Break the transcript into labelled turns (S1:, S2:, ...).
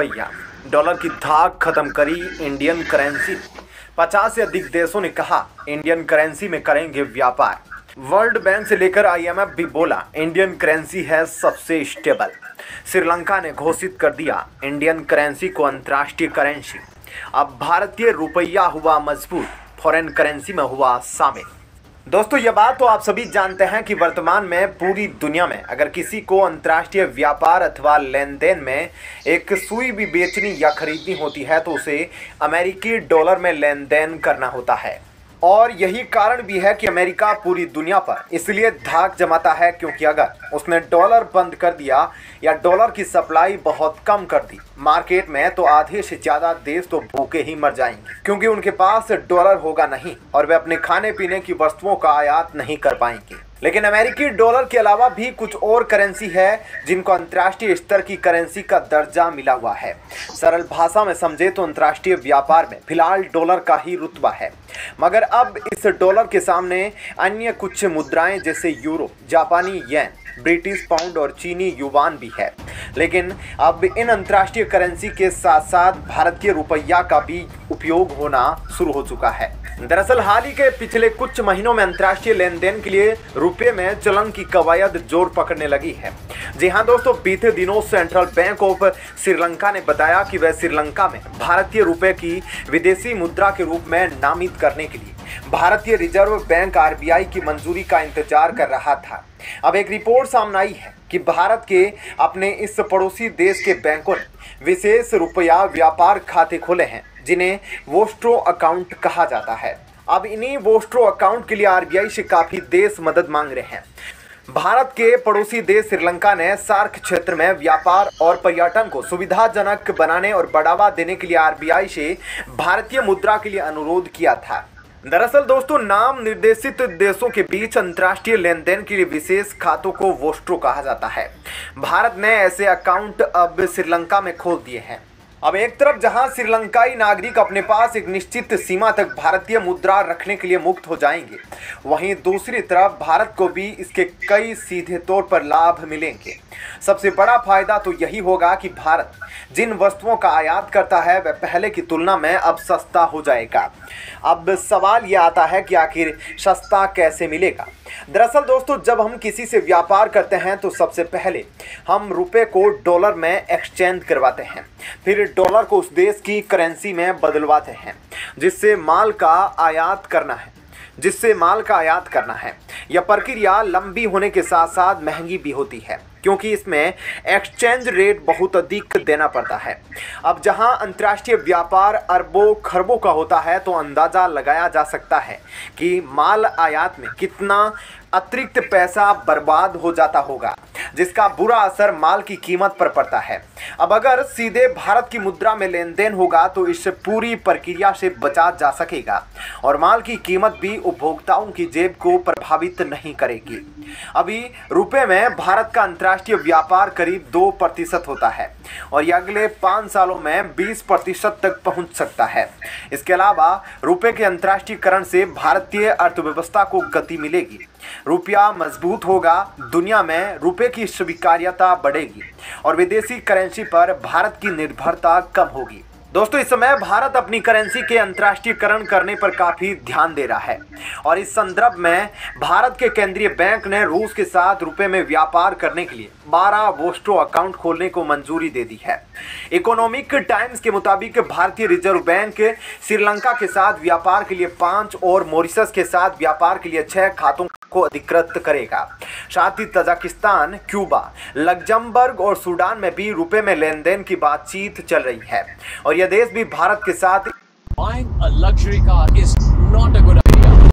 S1: रुपया डॉलर की धाक खत्म करी इंडियन करेंसी। 50 से अधिक देशों ने कहा इंडियन करेंसी में करेंगे व्यापार। वर्ल्ड बैंक से लेकर IMF भी बोला इंडियन करेंसी है सबसे स्टेबल। श्रीलंका ने घोषित कर दिया इंडियन करेंसी को अंतर्राष्ट्रीय करेंसी। अब भारतीय रुपया हुआ मजबूत, फॉरेन करेंसी में हुआ शामिल। दोस्तों, यह बात तो आप सभी जानते हैं कि वर्तमान में पूरी दुनिया में अगर किसी को अंतर्राष्ट्रीय व्यापार अथवा लेन देन में एक सुई भी बेचनी या खरीदनी होती है तो उसे अमेरिकी डॉलर में लेन देन करना होता है। और यही कारण भी है कि अमेरिका पूरी दुनिया पर इसलिए धाक जमाता है क्योंकि अगर उसने डॉलर बंद कर दिया या डॉलर की सप्लाई बहुत कम कर दी मार्केट में तो आधे से ज़्यादा देश तो भूखे ही मर जाएंगे, क्योंकि उनके पास डॉलर होगा नहीं और वे अपने खाने पीने की वस्तुओं का आयात नहीं कर पाएंगे। लेकिन अमेरिकी डॉलर के अलावा भी कुछ और करेंसी है जिनको अंतर्राष्ट्रीय स्तर की करेंसी का दर्जा मिला हुआ है। सरल भाषा में समझे तो अंतर्राष्ट्रीय व्यापार में फिलहाल डॉलर का ही रुतबा है, मगर अब इस डॉलर के सामने अन्य कुछ मुद्राएं जैसे यूरो, जापानी येन, ब्रिटिश पाउंड और चीनी युवान भी है। लेकिन अब इन अंतर्राष्ट्रीय करेंसी के साथ साथ भारतीय रुपया का भी उपयोग होना शुरू हो चुका है। दरअसल हाल ही के पिछले कुछ महीनों में अंतर्राष्ट्रीय लेन देन के लिए रुपये में चलन की कवायद जोर पकड़ने लगी है। जी हाँ दोस्तों, बीते दिनों सेंट्रल बैंक ऑफ श्रीलंका ने बताया कि वह श्रीलंका में भारतीय रुपये की विदेशी मुद्रा के रूप में नामित करने के लिए भारतीय रिजर्व बैंक RBI की मंजूरी का इंतजार कर रहा था। अब एक रिपोर्ट सामने आई है कि भारत के अपने इस पड़ोसी देश के बैंकों ने विशेष रुपया व्यापार खाते खोले हैं जिन्हें वोस्ट्रो अकाउंट कहा जाता है। अब इन्हीं वोस्ट्रो अकाउंट के लिए RBI से काफ़ी देश मदद मांग रहे हैं। भारत के पड़ोसी देश श्रीलंका ने सार्क क्षेत्र में व्यापार और पर्यटन को सुविधाजनक बनाने और बढ़ावा देने के लिए RBI से भारतीय मुद्रा के लिए अनुरोध किया था। दरअसल दोस्तों, नाम निर्देशित देशों के बीच अंतर्राष्ट्रीय लेन देन के लिए विशेष खातों को वोस्ट्रो कहा जाता है। भारत ने ऐसे अकाउंट अब श्रीलंका में खोल दिए हैं। अब एक तरफ जहां श्रीलंकाई नागरिक अपने पास एक निश्चित सीमा तक भारतीय मुद्रा रखने के लिए मुक्त हो जाएंगे, वहीं दूसरी तरफ भारत को भी इसके कई सीधे तौर पर लाभ मिलेंगे। सबसे बड़ा फायदा तो यही होगा कि भारत जिन वस्तुओं का आयात करता है वह पहले की तुलना में अब सस्ता हो जाएगा। अब सवाल यह आता है कि आखिर सस्ता कैसे मिलेगा। दरअसल दोस्तों, जब हम किसी से व्यापार करते हैं तो सबसे पहले हम रुपए को डॉलर में एक्सचेंज करवाते हैं, फिर डॉलर को उस देश की करेंसी में बदलवाते हैं जिससे माल का आयात करना है। यह प्रक्रिया लंबी होने के साथ साथ महंगी भी होती है क्योंकि इसमें एक्सचेंज रेट बहुत अधिक देना पड़ता है। अब जहां अंतर्राष्ट्रीय व्यापार अरबों खरबों का होता है तो अंदाज़ा लगाया जा सकता है कि माल आयात में कितना अतिरिक्त पैसा बर्बाद हो जाता होगा, जिसका बुरा असर माल की कीमत पर पड़ता है। अब अगर सीधे भारत की मुद्रा में लेन देन होगा तो इस पूरी प्रक्रिया से बचा जा सकेगा और माल की कीमत भी उपभोक्ताओं की जेब को प्रभावित नहीं करेगी। अभी रुपए में भारत का अंतर्राष्ट्रीय व्यापार करीब 2% होता है और ये अगले 5 सालों में 20% तक पहुंच सकता है। इसके अलावा रुपए के अंतर्राष्ट्रीयकरण से भारतीय अर्थव्यवस्था को गति मिलेगी, रुपया मजबूत होगा, दुनिया में रुपए की स्वीकार्यता बढ़ेगी और विदेशी करेंसी पर भारत की निर्भरता कम होगी। दोस्तों, इस समय भारत अपनी करेंसी के अंतर्राष्ट्रीयकरण करने पर काफ़ी ध्यान दे रहा है और इस संदर्भ में भारत के केंद्रीय बैंक ने रूस के साथ रुपए में व्यापार करने के लिए 12 वोस्ट्रो अकाउंट खोलने को मंजूरी दे दी है। इकोनॉमिक टाइम्स के मुताबिक भारतीय रिजर्व बैंक श्रीलंका के साथ व्यापार के लिए 5 और मॉरिशस के साथ व्यापार के लिए 6 खातों को अधिकृत करेगा। साथ ही तजाकिस्तान, क्यूबा, लग्जमबर्ग और सूडान में भी रुपए में लेन देन की बातचीत चल रही है और यह देश भी भारत के साथ
S2: Buying a luxury car is not a good idea.